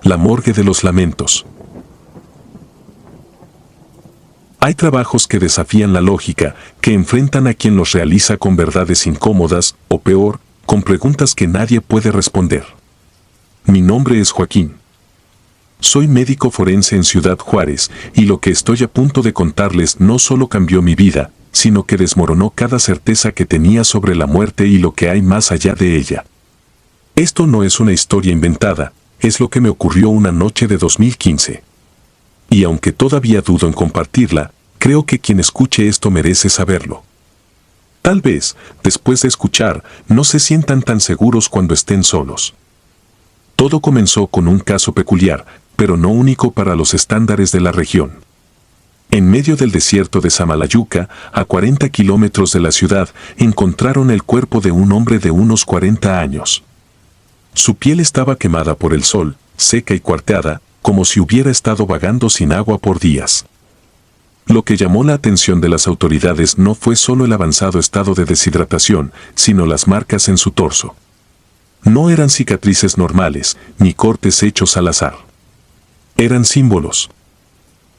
La morgue de los lamentos. Hay trabajos que desafían la lógica, que enfrentan a quien los realiza con verdades incómodas, o peor, con preguntas que nadie puede responder. Mi nombre es Joaquín. Soy médico forense en Ciudad Juárez, y lo que estoy a punto de contarles no solo cambió mi vida, sino que desmoronó cada certeza que tenía sobre la muerte y lo que hay más allá de ella. Esto no es una historia inventada, es lo que me ocurrió una noche de 2015. Y aunque todavía dudo en compartirla, creo que quien escuche esto merece saberlo. Tal vez, después de escuchar, no se sientan tan seguros cuando estén solos. Todo comenzó con un caso peculiar, pero no único para los estándares de la región. En medio del desierto de Samalayuca, a 40 kilómetros de la ciudad, encontraron el cuerpo de un hombre de unos 40 años. Su piel estaba quemada por el sol, seca y cuarteada, como si hubiera estado vagando sin agua por días. Lo que llamó la atención de las autoridades no fue solo el avanzado estado de deshidratación, sino las marcas en su torso. No eran cicatrices normales, ni cortes hechos al azar. Eran símbolos.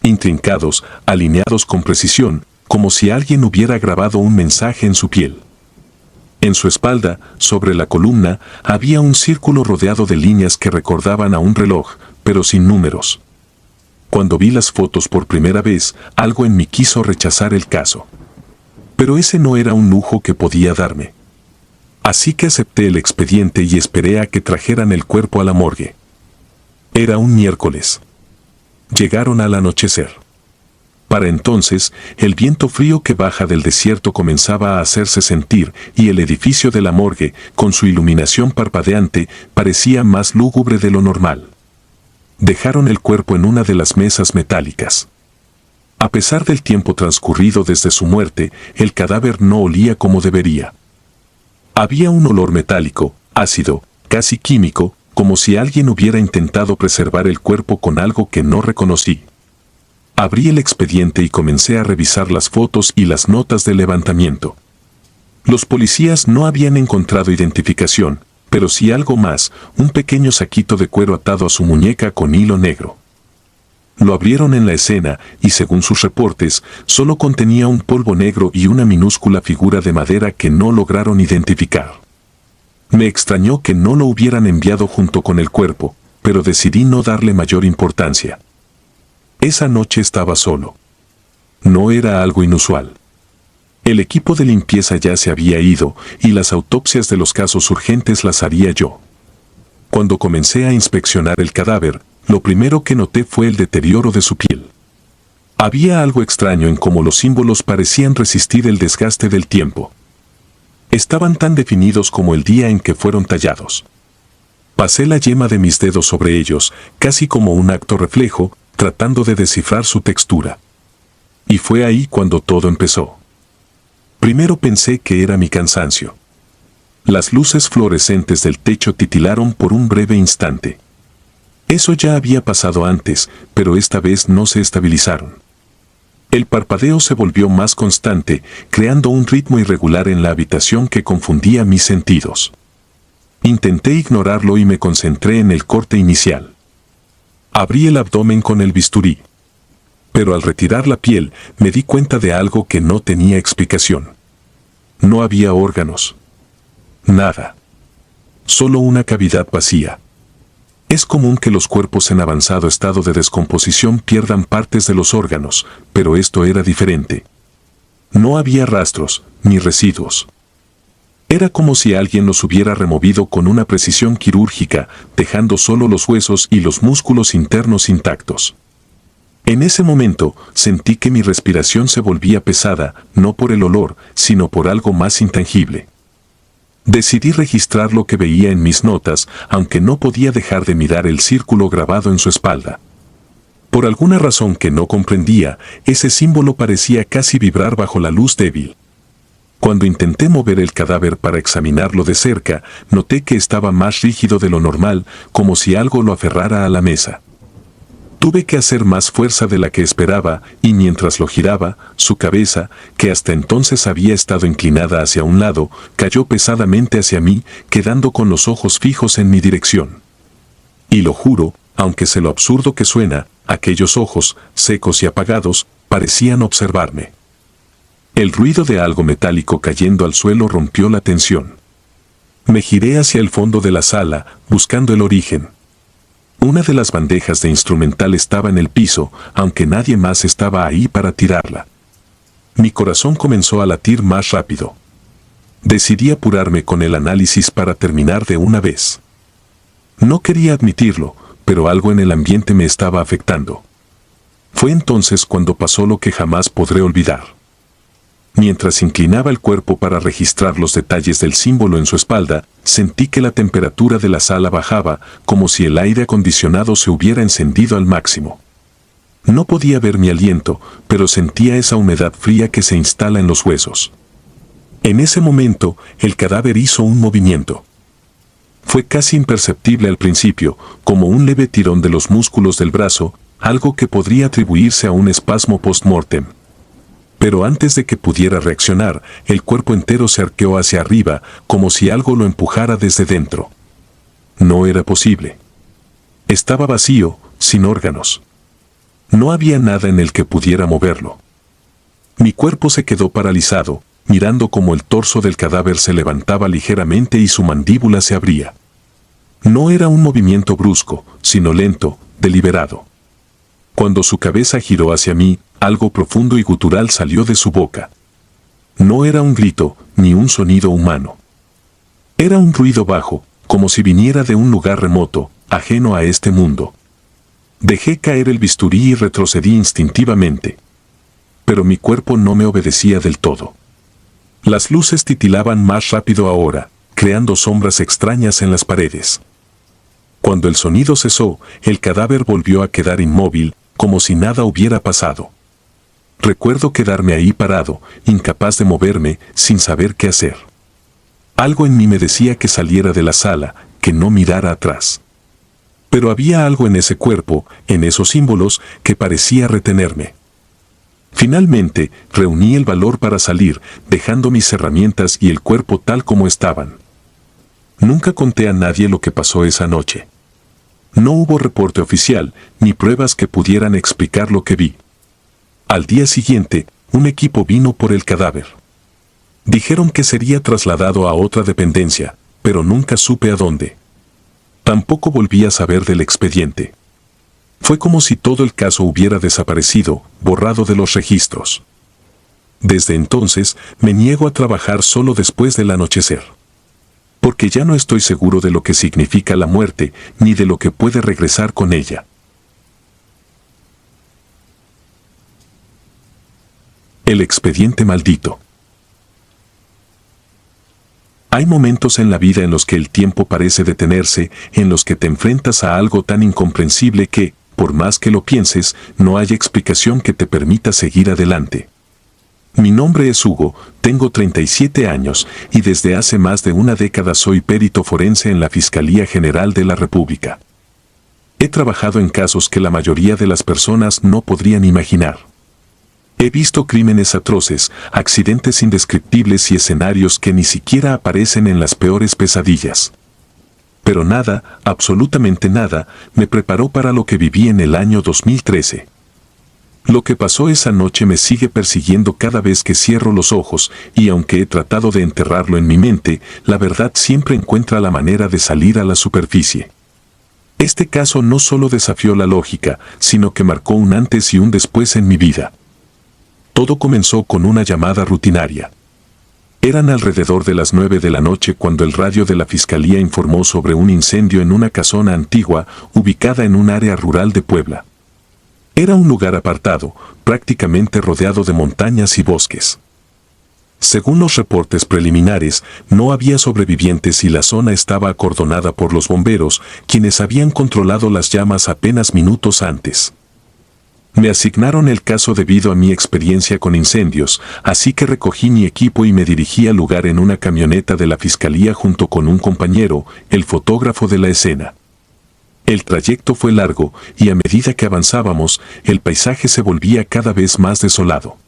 Intrincados, alineados con precisión, como si alguien hubiera grabado un mensaje en su piel. En su espalda, sobre la columna, había un círculo rodeado de líneas que recordaban a un reloj, pero sin números. Cuando vi las fotos por primera vez, algo en mí quiso rechazar el caso. Pero ese no era un lujo que podía darme. Así que acepté el expediente y esperé a que trajeran el cuerpo a la morgue. Era un miércoles. Llegaron al anochecer. Para entonces, el viento frío que baja del desierto comenzaba a hacerse sentir y el edificio de la morgue, con su iluminación parpadeante, parecía más lúgubre de lo normal. Dejaron el cuerpo en una de las mesas metálicas. A pesar del tiempo transcurrido desde su muerte, el cadáver no olía como debería. Había un olor metálico, ácido, casi químico, como si alguien hubiera intentado preservar el cuerpo con algo que no reconocí. Abrí el expediente y comencé a revisar las fotos y las notas de levantamiento. Los policías no habían encontrado identificación, pero sí algo más, un pequeño saquito de cuero atado a su muñeca con hilo negro. Lo abrieron en la escena y según sus reportes, solo contenía un polvo negro y una minúscula figura de madera que no lograron identificar. Me extrañó que no lo hubieran enviado junto con el cuerpo, pero decidí no darle mayor importancia. Esa noche estaba solo. No era algo inusual. El equipo de limpieza ya se había ido y las autopsias de los casos urgentes las haría yo. Cuando comencé a inspeccionar el cadáver, lo primero que noté fue el deterioro de su piel. Había algo extraño en cómo los símbolos parecían resistir el desgaste del tiempo. Estaban tan definidos como el día en que fueron tallados. Pasé la yema de mis dedos sobre ellos, casi como un acto reflejo, tratando de descifrar su textura. Y fue ahí cuando todo empezó. Primero pensé que era mi cansancio. Las luces fluorescentes del techo titilaron por un breve instante. Eso ya había pasado antes, pero esta vez no se estabilizaron. El parpadeo se volvió más constante, creando un ritmo irregular en la habitación que confundía mis sentidos. Intenté ignorarlo y me concentré en el corte inicial. Abrí el abdomen con el bisturí. Pero al retirar la piel, me di cuenta de algo que no tenía explicación. No había órganos. Nada. Solo una cavidad vacía. Es común que los cuerpos en avanzado estado de descomposición pierdan partes de los órganos, pero esto era diferente. No había rastros, ni residuos. Era como si alguien los hubiera removido con una precisión quirúrgica, dejando solo los huesos y los músculos internos intactos. En ese momento, sentí que mi respiración se volvía pesada, no por el olor, sino por algo más intangible. Decidí registrar lo que veía en mis notas, aunque no podía dejar de mirar el círculo grabado en su espalda. Por alguna razón que no comprendía, ese símbolo parecía casi vibrar bajo la luz débil. Cuando intenté mover el cadáver para examinarlo de cerca, noté que estaba más rígido de lo normal, como si algo lo aferrara a la mesa. Tuve que hacer más fuerza de la que esperaba, y mientras lo giraba, su cabeza, que hasta entonces había estado inclinada hacia un lado, cayó pesadamente hacia mí, quedando con los ojos fijos en mi dirección. Y lo juro, aunque sé lo absurdo que suena, aquellos ojos, secos y apagados, parecían observarme. El ruido de algo metálico cayendo al suelo rompió la tensión. Me giré hacia el fondo de la sala, buscando el origen. Una de las bandejas de instrumental estaba en el piso, aunque nadie más estaba ahí para tirarla. Mi corazón comenzó a latir más rápido. Decidí apurarme con el análisis para terminar de una vez. No quería admitirlo, pero algo en el ambiente me estaba afectando. Fue entonces cuando pasó lo que jamás podré olvidar. Mientras inclinaba el cuerpo para registrar los detalles del símbolo en su espalda, sentí que la temperatura de la sala bajaba, como si el aire acondicionado se hubiera encendido al máximo. No podía ver mi aliento, pero sentía esa humedad fría que se instala en los huesos. En ese momento, el cadáver hizo un movimiento. Fue casi imperceptible al principio, como un leve tirón de los músculos del brazo, algo que podría atribuirse a un espasmo post-mortem. Pero antes de que pudiera reaccionar, el cuerpo entero se arqueó hacia arriba, como si algo lo empujara desde dentro. No era posible. Estaba vacío, sin órganos. No había nada en el que pudiera moverlo. Mi cuerpo se quedó paralizado, mirando cómo el torso del cadáver se levantaba ligeramente y su mandíbula se abría. No era un movimiento brusco, sino lento, deliberado. Cuando su cabeza giró hacia mí, algo profundo y gutural salió de su boca. No era un grito, ni un sonido humano. Era un ruido bajo, como si viniera de un lugar remoto, ajeno a este mundo. Dejé caer el bisturí y retrocedí instintivamente. Pero mi cuerpo no me obedecía del todo. Las luces titilaban más rápido ahora, creando sombras extrañas en las paredes. Cuando el sonido cesó, el cadáver volvió a quedar inmóvil, como si nada hubiera pasado. Recuerdo quedarme ahí parado, incapaz de moverme, sin saber qué hacer. Algo en mí me decía que saliera de la sala, que no mirara atrás. Pero había algo en ese cuerpo, en esos símbolos, que parecía retenerme. Finalmente, reuní el valor para salir, dejando mis herramientas y el cuerpo tal como estaban. Nunca conté a nadie lo que pasó esa noche. No hubo reporte oficial, ni pruebas que pudieran explicar lo que vi. Al día siguiente, un equipo vino por el cadáver. Dijeron que sería trasladado a otra dependencia, pero nunca supe a dónde. Tampoco volví a saber del expediente. Fue como si todo el caso hubiera desaparecido, borrado de los registros. Desde entonces, me niego a trabajar solo después del anochecer. Porque ya no estoy seguro de lo que significa la muerte, ni de lo que puede regresar con ella. El expediente maldito. Hay momentos en la vida en los que el tiempo parece detenerse, en los que te enfrentas a algo tan incomprensible que, por más que lo pienses, no hay explicación que te permita seguir adelante. Mi nombre es Hugo, tengo 37 años y desde hace más de una década soy perito forense en la Fiscalía General de la República. He trabajado en casos que la mayoría de las personas no podrían imaginar. He visto crímenes atroces, accidentes indescriptibles y escenarios que ni siquiera aparecen en las peores pesadillas. Pero nada, absolutamente nada, me preparó para lo que viví en el año 2013. Lo que pasó esa noche me sigue persiguiendo cada vez que cierro los ojos, y aunque he tratado de enterrarlo en mi mente, la verdad siempre encuentra la manera de salir a la superficie. Este caso no solo desafió la lógica, sino que marcó un antes y un después en mi vida. Todo comenzó con una llamada rutinaria. Eran alrededor de las 9 de la noche cuando el radio de la fiscalía informó sobre un incendio en una casona antigua ubicada en un área rural de Puebla. Era un lugar apartado, prácticamente rodeado de montañas y bosques. Según los reportes preliminares, no había sobrevivientes y la zona estaba acordonada por los bomberos, quienes habían controlado las llamas apenas minutos antes. Me asignaron el caso debido a mi experiencia con incendios, así que recogí mi equipo y me dirigí al lugar en una camioneta de la fiscalía junto con un compañero, el fotógrafo de la escena. El trayecto fue largo y a medida que avanzábamos, el paisaje se volvía cada vez más desolado.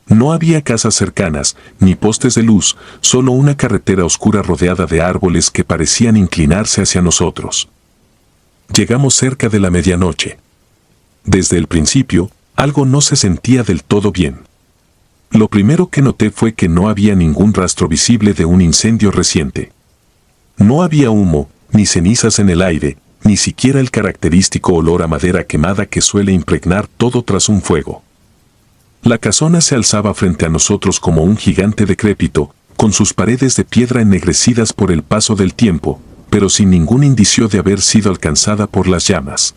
No había casas cercanas, ni postes de luz, solo una carretera oscura rodeada de árboles que parecían inclinarse hacia nosotros. Llegamos cerca de la medianoche. Desde el principio, algo no se sentía del todo bien. Lo primero que noté fue que no había ningún rastro visible de un incendio reciente. No había humo, ni cenizas en el aire, ni siquiera el característico olor a madera quemada que suele impregnar todo tras un fuego. La casona se alzaba frente a nosotros como un gigante decrépito, con sus paredes de piedra ennegrecidas por el paso del tiempo, pero sin ningún indicio de haber sido alcanzada por las llamas.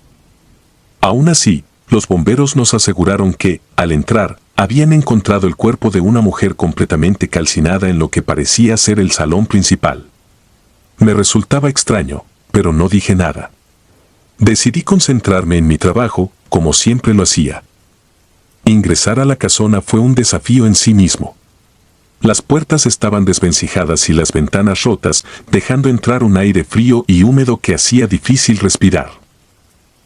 Aún así, los bomberos nos aseguraron que, al entrar, habían encontrado el cuerpo de una mujer completamente calcinada en lo que parecía ser el salón principal. Me resultaba extraño, pero no dije nada. Decidí concentrarme en mi trabajo, como siempre lo hacía. Ingresar a la casona fue un desafío en sí mismo. Las puertas estaban desvencijadas y las ventanas rotas, dejando entrar un aire frío y húmedo que hacía difícil respirar.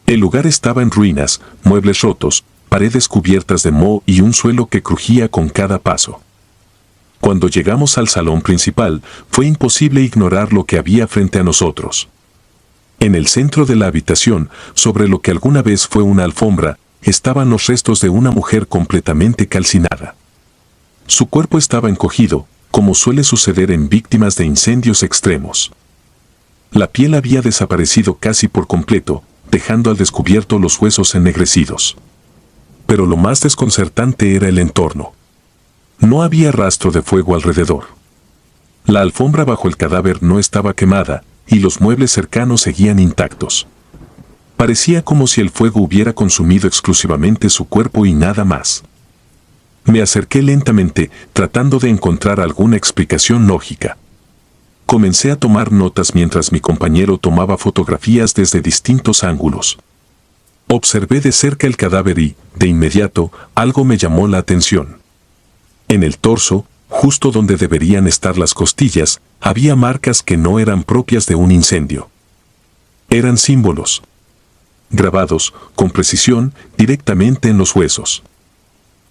El lugar estaba en ruinas, muebles rotos, paredes cubiertas de moho y un suelo que crujía con cada paso. Cuando llegamos al salón principal, fue imposible ignorar lo que había frente a nosotros. En el centro de la habitación, sobre lo que alguna vez fue una alfombra, estaban los restos de una mujer completamente calcinada. Su cuerpo estaba encogido, como suele suceder en víctimas de incendios extremos. La piel había desaparecido casi por completo, dejando al descubierto los huesos ennegrecidos. Pero lo más desconcertante era el entorno. No había rastro de fuego alrededor. La alfombra bajo el cadáver no estaba quemada, y los muebles cercanos seguían intactos. Parecía como si el fuego hubiera consumido exclusivamente su cuerpo y nada más. Me acerqué lentamente, tratando de encontrar alguna explicación lógica. Comencé a tomar notas mientras mi compañero tomaba fotografías desde distintos ángulos. Observé de cerca el cadáver y, de inmediato, algo me llamó la atención. En el torso, justo donde deberían estar las costillas, había marcas que no eran propias de un incendio. Eran símbolos, grabados, con precisión, directamente en los huesos.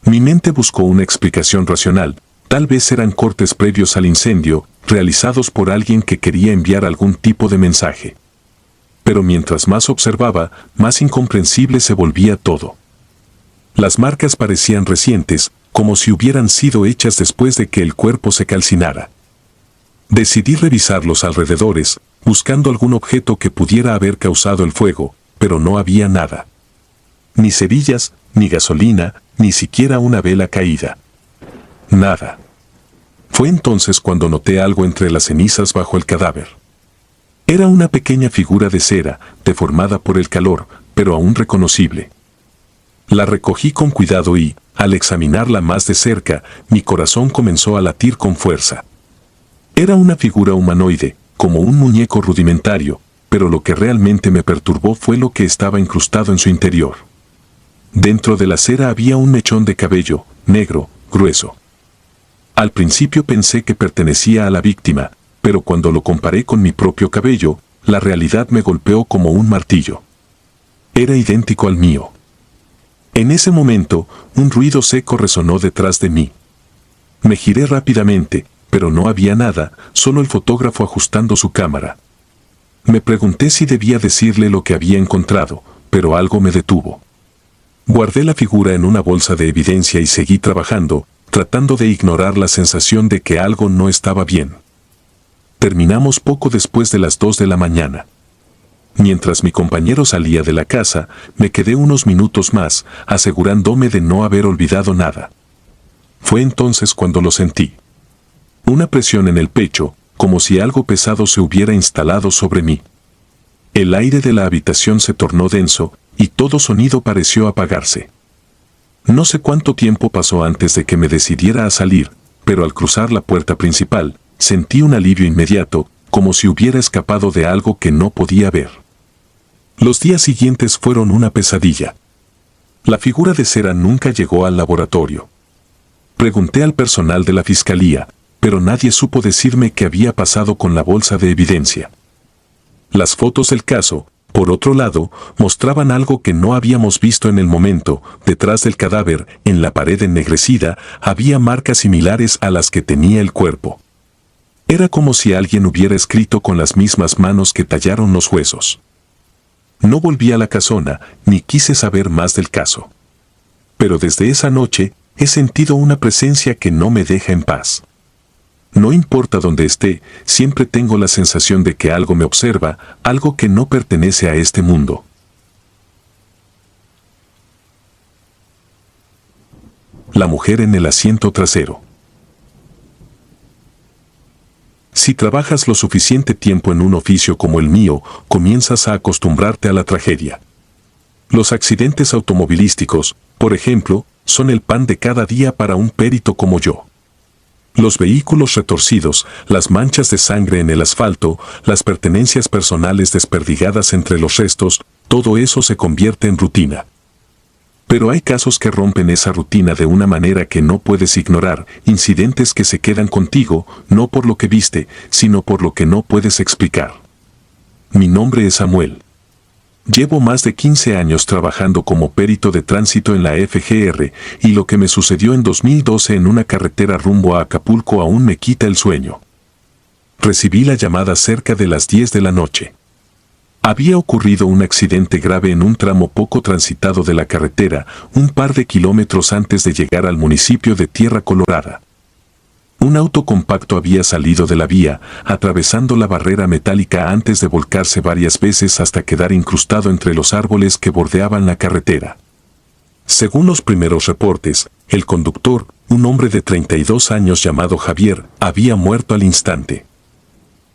Mi mente buscó una explicación racional, tal vez eran cortes previos al incendio, realizados por alguien que quería enviar algún tipo de mensaje. Pero mientras más observaba, más incomprensible se volvía todo. Las marcas parecían recientes, como si hubieran sido hechas después de que el cuerpo se calcinara. Decidí revisar los alrededores, buscando algún objeto que pudiera haber causado el fuego, pero no había nada. Ni cerillas, ni gasolina, ni siquiera una vela caída. Nada. Fue entonces cuando noté algo entre las cenizas bajo el cadáver. Era una pequeña figura de cera, deformada por el calor, pero aún reconocible. La recogí con cuidado y, al examinarla más de cerca, mi corazón comenzó a latir con fuerza. Era una figura humanoide, como un muñeco rudimentario, pero lo que realmente me perturbó fue lo que estaba incrustado en su interior. Dentro de la cera había un mechón de cabello, negro, grueso. Al principio pensé que pertenecía a la víctima, pero cuando lo comparé con mi propio cabello, la realidad me golpeó como un martillo. Era idéntico al mío. En ese momento, un ruido seco resonó detrás de mí. Me giré rápidamente, pero no había nada, solo el fotógrafo ajustando su cámara. Me pregunté si debía decirle lo que había encontrado, pero algo me detuvo. Guardé la figura en una bolsa de evidencia y seguí trabajando, tratando de ignorar la sensación de que algo no estaba bien. Terminamos poco después de las 2 de la mañana. Mientras mi compañero salía de la casa, me quedé unos minutos más, asegurándome de no haber olvidado nada. Fue entonces cuando lo sentí. Una presión en el pecho, como si algo pesado se hubiera instalado sobre mí. El aire de la habitación se tornó denso, y todo sonido pareció apagarse. No sé cuánto tiempo pasó antes de que me decidiera a salir, pero al cruzar la puerta principal, sentí un alivio inmediato, como si hubiera escapado de algo que no podía ver. Los días siguientes fueron una pesadilla. La figura de cera nunca llegó al laboratorio. Pregunté al personal de la fiscalía, pero nadie supo decirme qué había pasado con la bolsa de evidencia. Las fotos del caso, por otro lado, mostraban algo que no habíamos visto en el momento. Detrás del cadáver, en la pared ennegrecida, había marcas similares a las que tenía el cuerpo. Era como si alguien hubiera escrito con las mismas manos que tallaron los huesos. No volví a la casona, ni quise saber más del caso. Pero desde esa noche, he sentido una presencia que no me deja en paz. No importa dónde esté, siempre tengo la sensación de que algo me observa, algo que no pertenece a este mundo. La mujer en el asiento trasero. Si trabajas lo suficiente tiempo en un oficio como el mío, comienzas a acostumbrarte a la tragedia. Los accidentes automovilísticos, por ejemplo, son el pan de cada día para un perito como yo. Los vehículos retorcidos, las manchas de sangre en el asfalto, las pertenencias personales desperdigadas entre los restos, todo eso se convierte en rutina. Pero hay casos que rompen esa rutina de una manera que no puedes ignorar, incidentes que se quedan contigo, no por lo que viste, sino por lo que no puedes explicar. Mi nombre es Samuel. Llevo más de 15 años trabajando como perito de tránsito en la FGR, y lo que me sucedió en 2012 en una carretera rumbo a Acapulco aún me quita el sueño. Recibí la llamada cerca de las 10 de la noche. Había ocurrido un accidente grave en un tramo poco transitado de la carretera, un par de kilómetros antes de llegar al municipio de Tierra Colorada. Un auto compacto había salido de la vía, atravesando la barrera metálica antes de volcarse varias veces hasta quedar incrustado entre los árboles que bordeaban la carretera. Según los primeros reportes, el conductor, un hombre de 32 años llamado Javier, había muerto al instante.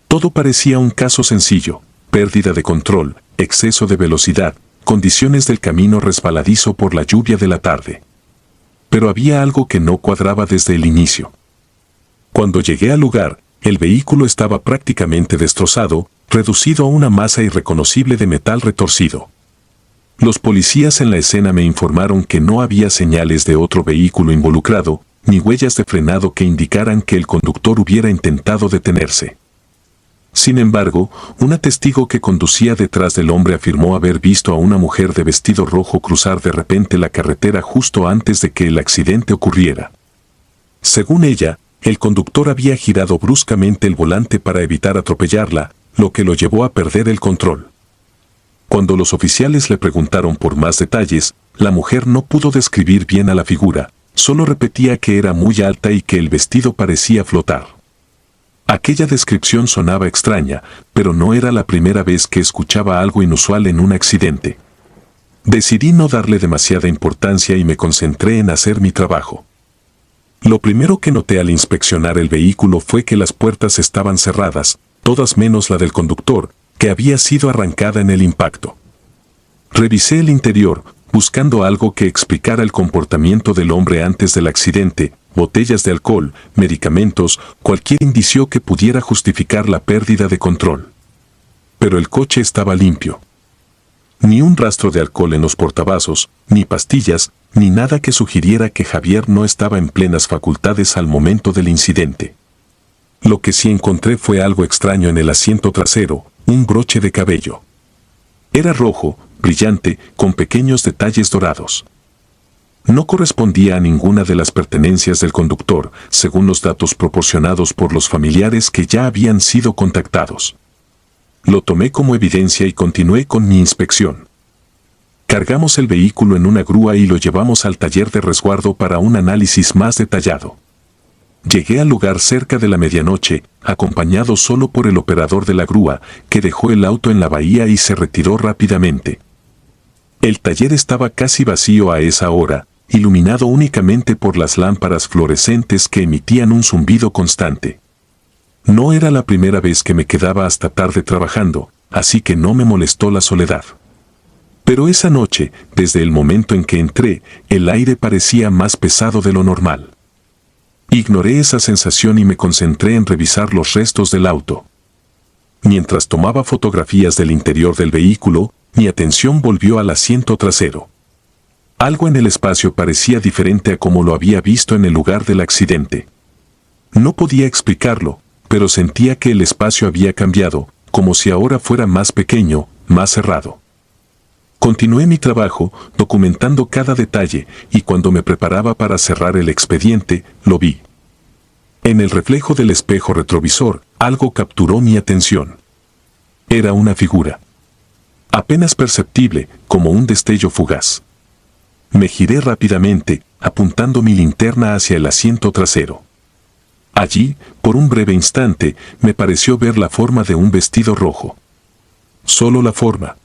Todo parecía un caso sencillo: pérdida de control, exceso de velocidad, condiciones del camino resbaladizo por la lluvia de la tarde. Pero había algo que no cuadraba desde el inicio. Cuando llegué al lugar, el vehículo estaba prácticamente destrozado, reducido a una masa irreconocible de metal retorcido. Los policías en la escena me informaron que no había señales de otro vehículo involucrado, ni huellas de frenado que indicaran que el conductor hubiera intentado detenerse. Sin embargo, una testigo que conducía detrás del hombre afirmó haber visto a una mujer de vestido rojo cruzar de repente la carretera justo antes de que el accidente ocurriera. Según ella, el conductor había girado bruscamente el volante para evitar atropellarla, lo que lo llevó a perder el control. Cuando los oficiales le preguntaron por más detalles, la mujer no pudo describir bien a la figura, solo repetía que era muy alta y que el vestido parecía flotar. Aquella descripción sonaba extraña, pero no era la primera vez que escuchaba algo inusual en un accidente. Decidí no darle demasiada importancia y me concentré en hacer mi trabajo. Lo primero que noté al inspeccionar el vehículo fue que las puertas estaban cerradas, todas menos la del conductor, que había sido arrancada en el impacto. Revisé el interior, buscando algo que explicara el comportamiento del hombre antes del accidente: botellas de alcohol, medicamentos, cualquier indicio que pudiera justificar la pérdida de control. Pero el coche estaba limpio. Ni un rastro de alcohol en los portavasos, ni pastillas, ni nada que sugiriera que Javier no estaba en plenas facultades al momento del incidente. Lo que sí encontré fue algo extraño en el asiento trasero: un broche de cabello. Era rojo, brillante, con pequeños detalles dorados. No correspondía a ninguna de las pertenencias del conductor, según los datos proporcionados por los familiares que ya habían sido contactados. Lo tomé como evidencia y continué con mi inspección. Cargamos el vehículo en una grúa y lo llevamos al taller de resguardo para un análisis más detallado. Llegué al lugar cerca de la medianoche, acompañado solo por el operador de la grúa, que dejó el auto en la bahía y se retiró rápidamente. El taller estaba casi vacío a esa hora, iluminado únicamente por las lámparas fluorescentes que emitían un zumbido constante. No era la primera vez que me quedaba hasta tarde trabajando, así que no me molestó la soledad. Pero esa noche, desde el momento en que entré, el aire parecía más pesado de lo normal. Ignoré esa sensación y me concentré en revisar los restos del auto. Mientras tomaba fotografías del interior del vehículo, mi atención volvió al asiento trasero. Algo en el espacio parecía diferente a como lo había visto en el lugar del accidente. No podía explicarlo, pero sentía que el espacio había cambiado, como si ahora fuera más pequeño, más cerrado. Continué mi trabajo, documentando cada detalle, y cuando me preparaba para cerrar el expediente, lo vi. En el reflejo del espejo retrovisor, algo capturó mi atención. Era una figura. apenas perceptible, como un destello fugaz. Me giré rápidamente, apuntando mi linterna hacia el asiento trasero. Allí, por un breve instante, me pareció ver la forma de un vestido rojo. Solo la forma.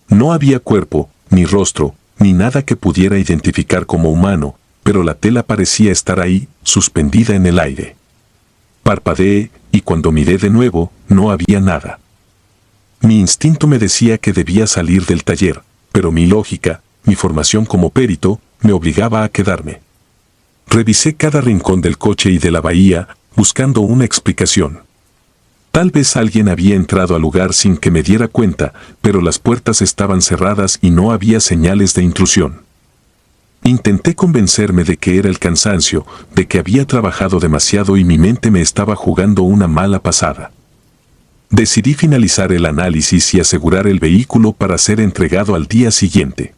No había cuerpo, ni rostro, ni nada que pudiera identificar como humano, pero la tela parecía estar ahí, suspendida en el aire. Parpadeé, y cuando miré de nuevo, no había nada. Mi instinto me decía que debía salir del taller, pero mi lógica, mi formación como perito, me obligaba a quedarme. Revisé cada rincón del coche y de la bahía, buscando una explicación. Tal vez alguien había entrado al lugar sin que me diera cuenta, pero las puertas estaban cerradas y no había señales de intrusión. Intenté convencerme de que era el cansancio, de que había trabajado demasiado y mi mente me estaba jugando una mala pasada. Decidí finalizar el análisis y asegurar el vehículo para ser entregado al día siguiente.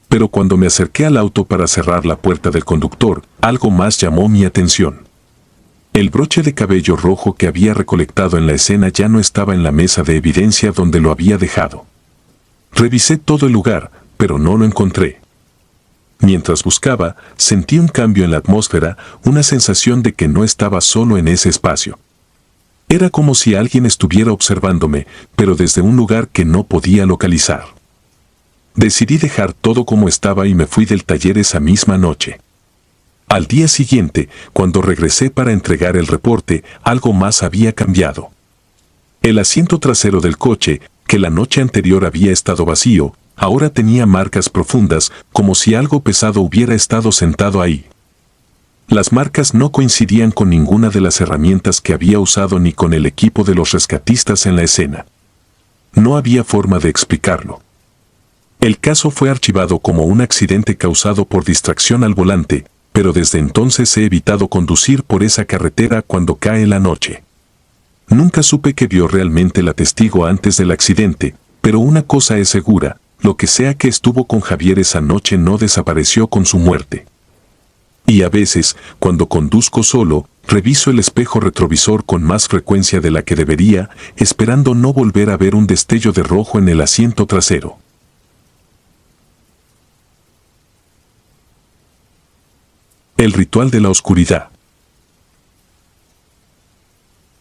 Pero cuando me acerqué al auto para cerrar la puerta del conductor, algo más llamó mi atención. El broche de cabello rojo que había recolectado en la escena ya no estaba en la mesa de evidencia donde lo había dejado. Revisé todo el lugar, pero no lo encontré. Mientras buscaba, sentí un cambio en la atmósfera, una sensación de que no estaba solo en ese espacio. Era como si alguien estuviera observándome, pero desde un lugar que no podía localizar. Decidí dejar todo como estaba y me fui del taller esa misma noche. Al día siguiente, cuando regresé para entregar el reporte, algo más había cambiado. El asiento trasero del coche, que la noche anterior había estado vacío, ahora tenía marcas profundas, como si algo pesado hubiera estado sentado ahí. Las marcas no coincidían con ninguna de las herramientas que había usado ni con el equipo de los rescatistas en la escena. No había forma de explicarlo. El caso fue archivado como un accidente causado por distracción al volante, pero desde entonces he evitado conducir por esa carretera cuando cae la noche. Nunca supe qué vio realmente la testigo antes del accidente, pero una cosa es segura, lo que sea que estuvo con Javier esa noche no desapareció con su muerte. Y a veces, cuando conduzco solo, reviso el espejo retrovisor con más frecuencia de la que debería, esperando no volver a ver un destello de rojo en el asiento trasero. El ritual de la oscuridad.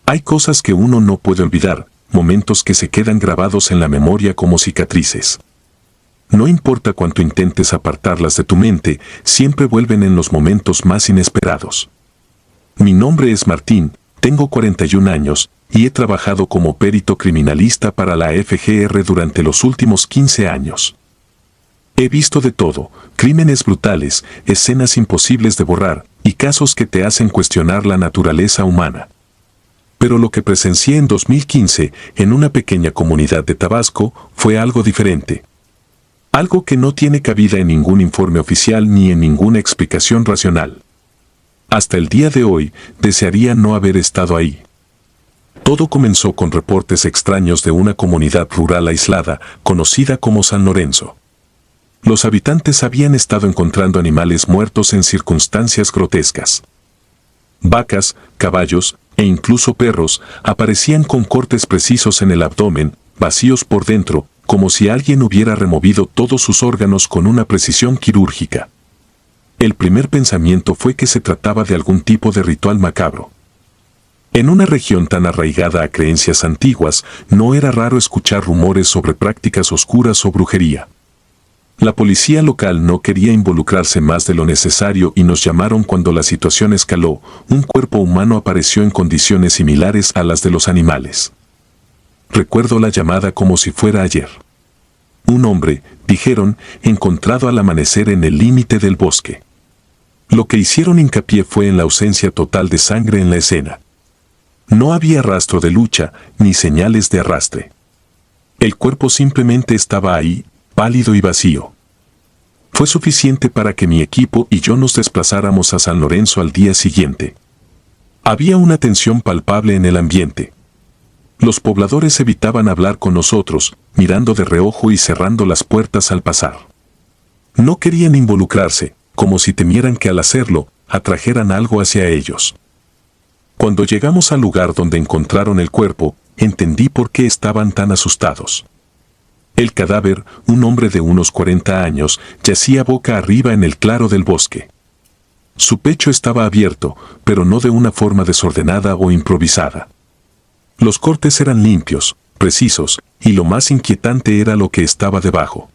Hay cosas que uno no puede olvidar, momentos que se quedan grabados en la memoria como cicatrices. No importa cuánto intentes apartarlas de tu mente, siempre vuelven en los momentos más inesperados. Mi nombre es Martín, tengo 41 años, y he trabajado como perito criminalista para la FGR durante los últimos 15 años. He visto de todo, crímenes brutales, escenas imposibles de borrar, y casos que te hacen cuestionar la naturaleza humana. Pero lo que presencié en 2015, en una pequeña comunidad de Tabasco, fue algo diferente. Algo que no tiene cabida en ningún informe oficial ni en ninguna explicación racional. Hasta el día de hoy, desearía no haber estado ahí. Todo comenzó con reportes extraños de una comunidad rural aislada, conocida como San Lorenzo. Los habitantes habían estado encontrando animales muertos en circunstancias grotescas. Vacas, caballos, e incluso perros, aparecían con cortes precisos en el abdomen, vacíos por dentro, como si alguien hubiera removido todos sus órganos con una precisión quirúrgica. El primer pensamiento fue que se trataba de algún tipo de ritual macabro. En una región tan arraigada a creencias antiguas, no era raro escuchar rumores sobre prácticas oscuras o brujería. La policía local no quería involucrarse más de lo necesario y nos llamaron cuando la situación escaló. Un cuerpo humano apareció en condiciones similares a las de los animales. Recuerdo la llamada como si fuera ayer. Un hombre, dijeron, encontrado al amanecer en el límite del bosque. Lo que hicieron hincapié fue en la ausencia total de sangre en la escena. No había rastro de lucha, ni señales de arrastre. El cuerpo simplemente estaba ahí, pálido y vacío. Fue suficiente para que mi equipo y yo nos desplazáramos a San Lorenzo al día siguiente. Había una tensión palpable en el ambiente. Los pobladores evitaban hablar con nosotros, mirando de reojo y cerrando las puertas al pasar. No querían involucrarse, como si temieran que al hacerlo, atrajeran algo hacia ellos. Cuando llegamos al lugar donde encontraron el cuerpo, entendí por qué estaban tan asustados. El cadáver, un hombre de unos 40 años, yacía boca arriba en el claro del bosque. Su pecho estaba abierto, pero no de una forma desordenada o improvisada. Los cortes eran limpios, precisos, y lo más inquietante era lo que estaba debajo.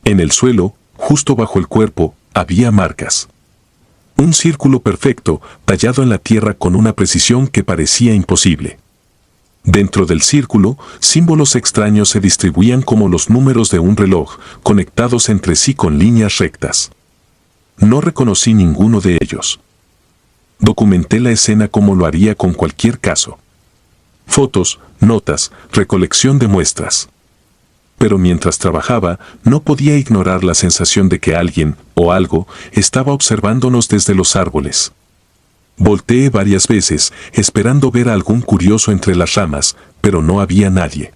En el suelo, justo bajo el cuerpo, había marcas. Un círculo perfecto, tallado en la tierra con una precisión que parecía imposible. Dentro del círculo, símbolos extraños se distribuían como los números de un reloj, conectados entre sí con líneas rectas. No reconocí ninguno de ellos. Documenté la escena como lo haría con cualquier caso. Fotos, notas, recolección de muestras. Pero mientras trabajaba, no podía ignorar la sensación de que alguien, o algo, estaba observándonos desde los árboles. Volteé varias veces, esperando ver a algún curioso entre las ramas, pero no había nadie.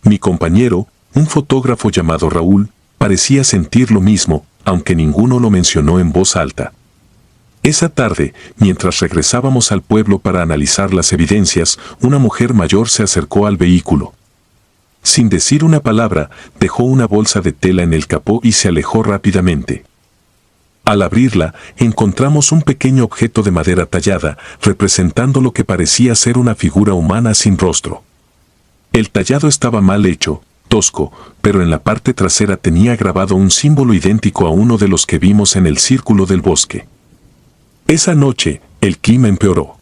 Mi compañero, un fotógrafo llamado Raúl, parecía sentir lo mismo, aunque ninguno lo mencionó en voz alta. Esa tarde, mientras regresábamos al pueblo para analizar las evidencias, una mujer mayor se acercó al vehículo. Sin decir una palabra, dejó una bolsa de tela en el capó y se alejó rápidamente. Al abrirla, encontramos un pequeño objeto de madera tallada, representando lo que parecía ser una figura humana sin rostro. El tallado estaba mal hecho, tosco, pero en la parte trasera tenía grabado un símbolo idéntico a uno de los que vimos en el círculo del bosque. Esa noche, el clima empeoró.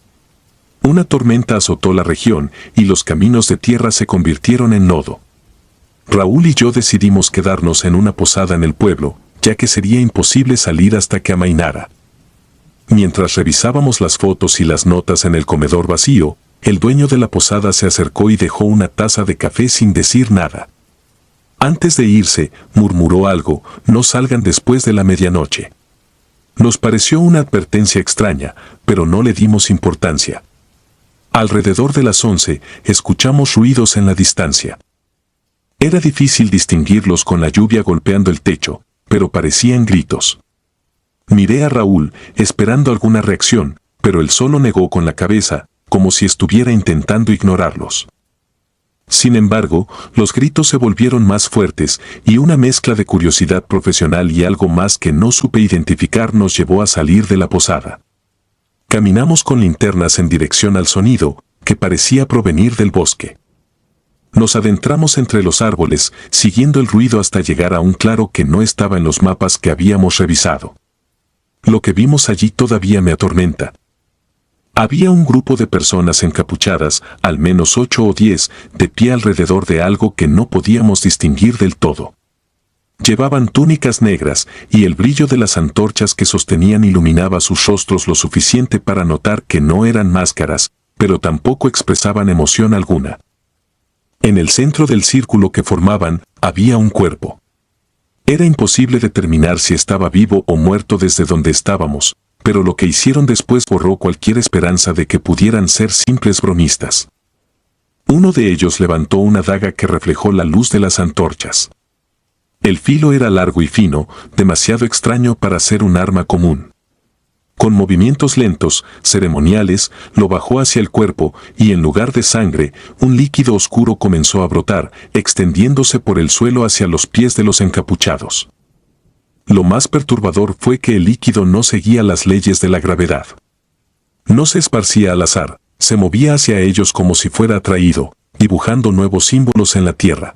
Una tormenta azotó la región y los caminos de tierra se convirtieron en lodo. Raúl y yo decidimos quedarnos en una posada en el pueblo, ya que sería imposible salir hasta que amainara. Mientras revisábamos las fotos y las notas en el comedor vacío, el dueño de la posada se acercó y dejó una taza de café sin decir nada. Antes de irse, murmuró algo: no salgan después de la medianoche. Nos pareció una advertencia extraña, pero no le dimos importancia. Alrededor de las 11, escuchamos ruidos en la distancia. Era difícil distinguirlos con la lluvia golpeando el techo, pero parecían gritos. Miré a Raúl, esperando alguna reacción, pero él solo negó con la cabeza, como si estuviera intentando ignorarlos. Sin embargo, los gritos se volvieron más fuertes, y una mezcla de curiosidad profesional y algo más que no supe identificar nos llevó a salir de la posada. Caminamos con linternas en dirección al sonido, que parecía provenir del bosque. Nos adentramos entre los árboles, siguiendo el ruido hasta llegar a un claro que no estaba en los mapas que habíamos revisado. Lo que vimos allí todavía me atormenta. Había un grupo de personas encapuchadas, al menos 8 o 10, de pie alrededor de algo que no podíamos distinguir del todo. Llevaban túnicas negras, y el brillo de las antorchas que sostenían iluminaba sus rostros lo suficiente para notar que no eran máscaras, pero tampoco expresaban emoción alguna. En el centro del círculo que formaban, había un cuerpo. Era imposible determinar si estaba vivo o muerto desde donde estábamos, pero lo que hicieron después borró cualquier esperanza de que pudieran ser simples bromistas. Uno de ellos levantó una daga que reflejó la luz de las antorchas. El filo era largo y fino, demasiado extraño para ser un arma común. Con movimientos lentos, ceremoniales, lo bajó hacia el cuerpo y en lugar de sangre, un líquido oscuro comenzó a brotar, extendiéndose por el suelo hacia los pies de los encapuchados. Lo más perturbador fue que el líquido no seguía las leyes de la gravedad. No se esparcía al azar, se movía hacia ellos como si fuera atraído, dibujando nuevos símbolos en la tierra.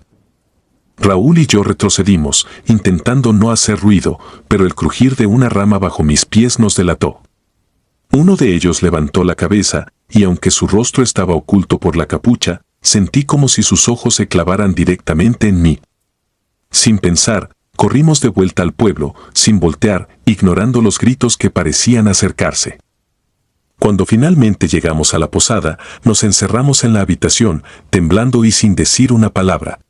Raúl y yo retrocedimos, intentando no hacer ruido, pero el crujir de una rama bajo mis pies nos delató. Uno de ellos levantó la cabeza, y aunque su rostro estaba oculto por la capucha, sentí como si sus ojos se clavaran directamente en mí. Sin pensar, corrimos de vuelta al pueblo, sin voltear, ignorando los gritos que parecían acercarse. Cuando finalmente llegamos a la posada, nos encerramos en la habitación, temblando y sin decir una palabra.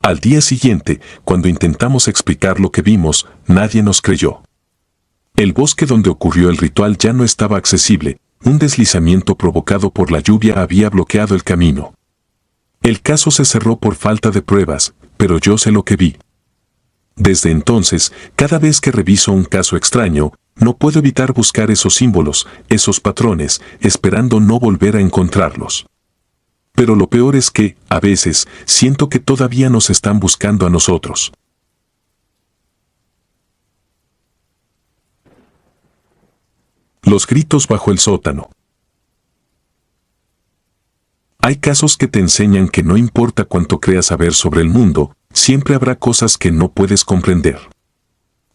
Al día siguiente, cuando intentamos explicar lo que vimos, nadie nos creyó. El bosque donde ocurrió el ritual ya no estaba accesible, un deslizamiento provocado por la lluvia había bloqueado el camino. El caso se cerró por falta de pruebas, pero yo sé lo que vi. Desde entonces, cada vez que reviso un caso extraño, no puedo evitar buscar esos símbolos, esos patrones, esperando no volver a encontrarlos. Pero lo peor es que, a veces, siento que todavía nos están buscando a nosotros. Los gritos bajo el sótano. Hay casos que te enseñan que no importa cuánto creas saber sobre el mundo, siempre habrá cosas que no puedes comprender.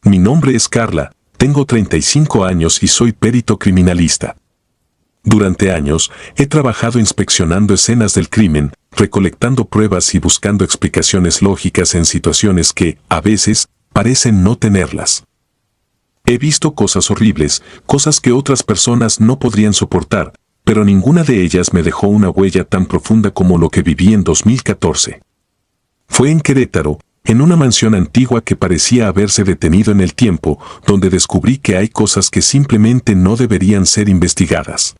Mi nombre es Carla, tengo 35 años y soy perito criminalista. Durante años, he trabajado inspeccionando escenas del crimen, recolectando pruebas y buscando explicaciones lógicas en situaciones que, a veces, parecen no tenerlas. He visto cosas horribles, cosas que otras personas no podrían soportar, pero ninguna de ellas me dejó una huella tan profunda como lo que viví en 2014. Fue en Querétaro, en una mansión antigua que parecía haberse detenido en el tiempo, donde descubrí que hay cosas que simplemente no deberían ser investigadas.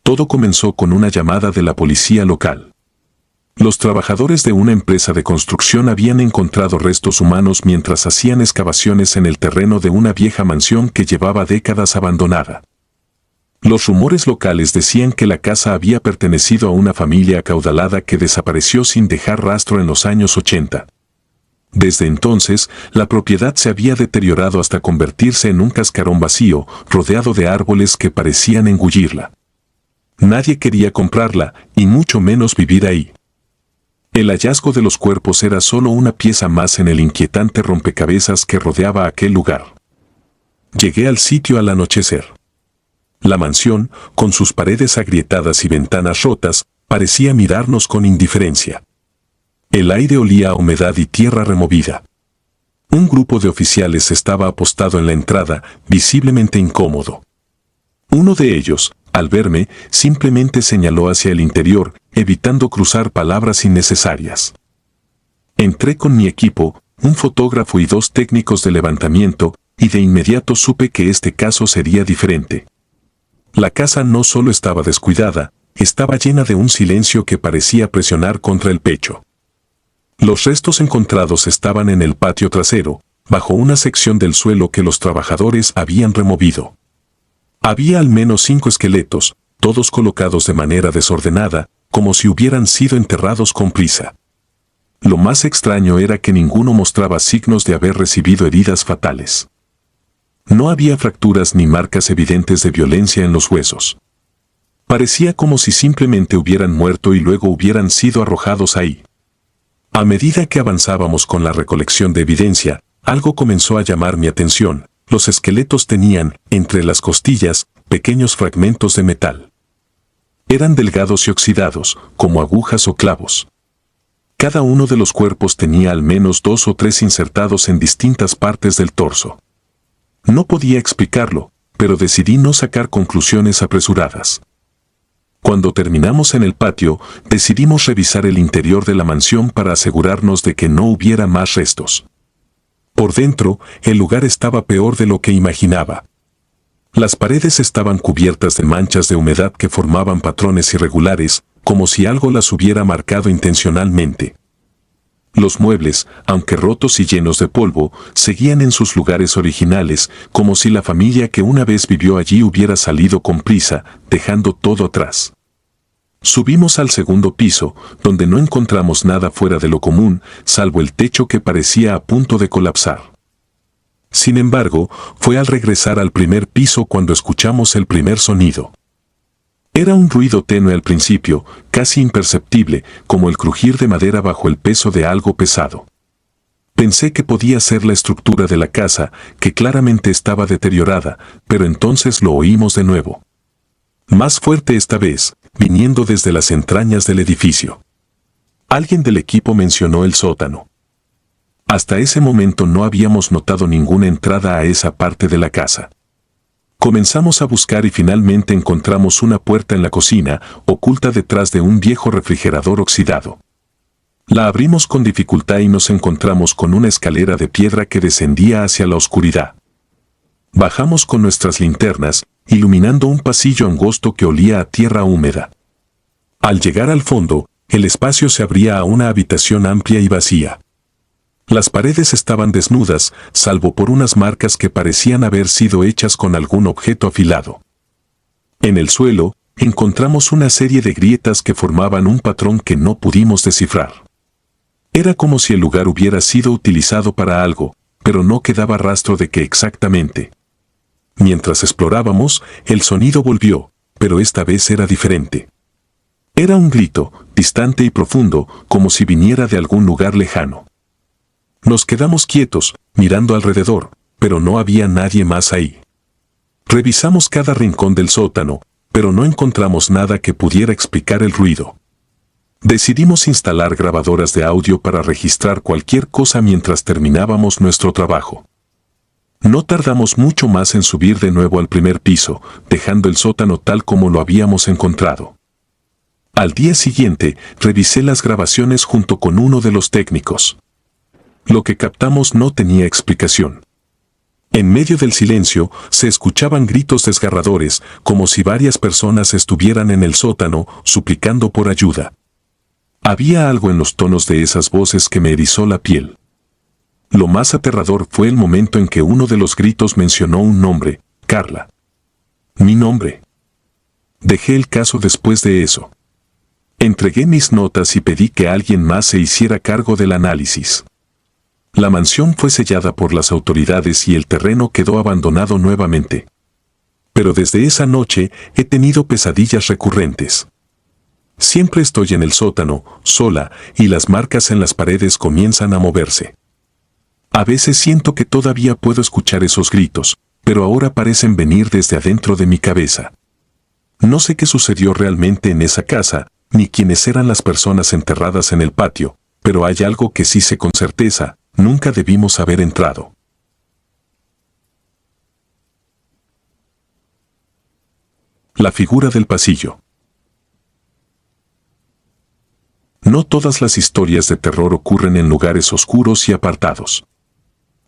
Todo comenzó con una llamada de la policía local. Los trabajadores de una empresa de construcción habían encontrado restos humanos mientras hacían excavaciones en el terreno de una vieja mansión que llevaba décadas abandonada. Los rumores locales decían que la casa había pertenecido a una familia acaudalada que desapareció sin dejar rastro en los años 80. Desde entonces, la propiedad se había deteriorado hasta convertirse en un cascarón vacío, rodeado de árboles que parecían engullirla. Nadie quería comprarla, y mucho menos vivir ahí. El hallazgo de los cuerpos era solo una pieza más en el inquietante rompecabezas que rodeaba aquel lugar. Llegué al sitio al anochecer. La mansión, con sus paredes agrietadas y ventanas rotas, parecía mirarnos con indiferencia. El aire olía a humedad y tierra removida. Un grupo de oficiales estaba apostado en la entrada, visiblemente incómodo. Uno de ellos, al verme, simplemente señaló hacia el interior, evitando cruzar palabras innecesarias. Entré con mi equipo, un fotógrafo y 2 técnicos de levantamiento, y de inmediato supe que este caso sería diferente. La casa no solo estaba descuidada, estaba llena de un silencio que parecía presionar contra el pecho. Los restos encontrados estaban en el patio trasero, bajo una sección del suelo que los trabajadores habían removido. Había al menos 5 esqueletos, todos colocados de manera desordenada, como si hubieran sido enterrados con prisa. Lo más extraño era que ninguno mostraba signos de haber recibido heridas fatales. No había fracturas ni marcas evidentes de violencia en los huesos. Parecía como si simplemente hubieran muerto y luego hubieran sido arrojados ahí. A medida que avanzábamos con la recolección de evidencia, algo comenzó a llamar mi atención. Los esqueletos tenían, entre las costillas, pequeños fragmentos de metal. Eran delgados y oxidados, como agujas o clavos. Cada uno de los cuerpos tenía al menos 2 o 3 insertados en distintas partes del torso. No podía explicarlo, pero decidí no sacar conclusiones apresuradas. Cuando terminamos en el patio, decidimos revisar el interior de la mansión para asegurarnos de que no hubiera más restos. Por dentro, el lugar estaba peor de lo que imaginaba. Las paredes estaban cubiertas de manchas de humedad que formaban patrones irregulares, como si algo las hubiera marcado intencionalmente. Los muebles, aunque rotos y llenos de polvo, seguían en sus lugares originales, como si la familia que una vez vivió allí hubiera salido con prisa, dejando todo atrás. Subimos al segundo piso, donde no encontramos nada fuera de lo común, salvo el techo que parecía a punto de colapsar. Sin embargo, fue al regresar al primer piso cuando escuchamos el primer sonido. Era un ruido tenue al principio, casi imperceptible, como el crujir de madera bajo el peso de algo pesado. Pensé que podía ser la estructura de la casa, que claramente estaba deteriorada, pero entonces lo oímos de nuevo. Más fuerte esta vez, viniendo desde las entrañas del edificio. Alguien del equipo mencionó el sótano. Hasta ese momento no habíamos notado ninguna entrada a esa parte de la casa. Comenzamos a buscar y finalmente encontramos una puerta en la cocina, oculta detrás de un viejo refrigerador oxidado. La abrimos con dificultad y nos encontramos con una escalera de piedra que descendía hacia la oscuridad. Bajamos con nuestras linternas, iluminando un pasillo angosto que olía a tierra húmeda. Al llegar al fondo, el espacio se abría a una habitación amplia y vacía. Las paredes estaban desnudas, salvo por unas marcas que parecían haber sido hechas con algún objeto afilado. En el suelo, encontramos una serie de grietas que formaban un patrón que no pudimos descifrar. Era como si el lugar hubiera sido utilizado para algo, pero no quedaba rastro de qué exactamente. Mientras explorábamos, el sonido volvió, pero esta vez era diferente. Era un grito, distante y profundo, como si viniera de algún lugar lejano. Nos quedamos quietos, mirando alrededor, pero no había nadie más ahí. Revisamos cada rincón del sótano, pero no encontramos nada que pudiera explicar el ruido. Decidimos instalar grabadoras de audio para registrar cualquier cosa mientras terminábamos nuestro trabajo. No tardamos mucho más en subir de nuevo al primer piso, dejando el sótano tal como lo habíamos encontrado. Al día siguiente, revisé las grabaciones junto con uno de los técnicos. Lo que captamos no tenía explicación. En medio del silencio, se escuchaban gritos desgarradores, como si varias personas estuvieran en el sótano, suplicando por ayuda. Había algo en los tonos de esas voces que me erizó la piel. Lo más aterrador fue el momento en que uno de los gritos mencionó un nombre, Carla. Mi nombre. Dejé el caso después de eso. Entregué mis notas y pedí que alguien más se hiciera cargo del análisis. La mansión fue sellada por las autoridades y el terreno quedó abandonado nuevamente. Pero desde esa noche he tenido pesadillas recurrentes. Siempre estoy en el sótano, sola, y las marcas en las paredes comienzan a moverse. A veces siento que todavía puedo escuchar esos gritos, pero ahora parecen venir desde adentro de mi cabeza. No sé qué sucedió realmente en esa casa, ni quiénes eran las personas enterradas en el patio, pero hay algo que sí sé con certeza, nunca debimos haber entrado. La figura del pasillo. No todas las historias de terror ocurren en lugares oscuros y apartados.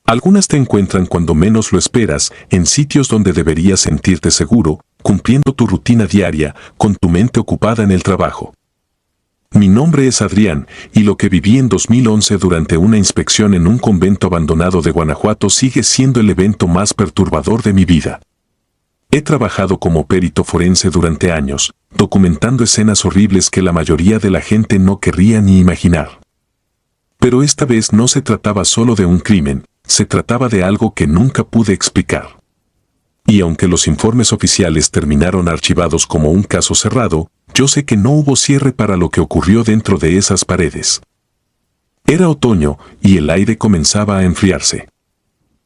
Algunas te encuentran cuando menos lo esperas, en sitios donde deberías sentirte seguro, cumpliendo tu rutina diaria, con tu mente ocupada en el trabajo. Mi nombre es Adrián, y lo que viví en 2011 durante una inspección en un convento abandonado de Guanajuato sigue siendo el evento más perturbador de mi vida. He trabajado como perito forense durante años, documentando escenas horribles que la mayoría de la gente no querría ni imaginar. Pero esta vez no se trataba solo de un crimen, se trataba de algo que nunca pude explicar. Y aunque los informes oficiales terminaron archivados como un caso cerrado, yo sé que no hubo cierre para lo que ocurrió dentro de esas paredes. Era otoño y el aire comenzaba a enfriarse.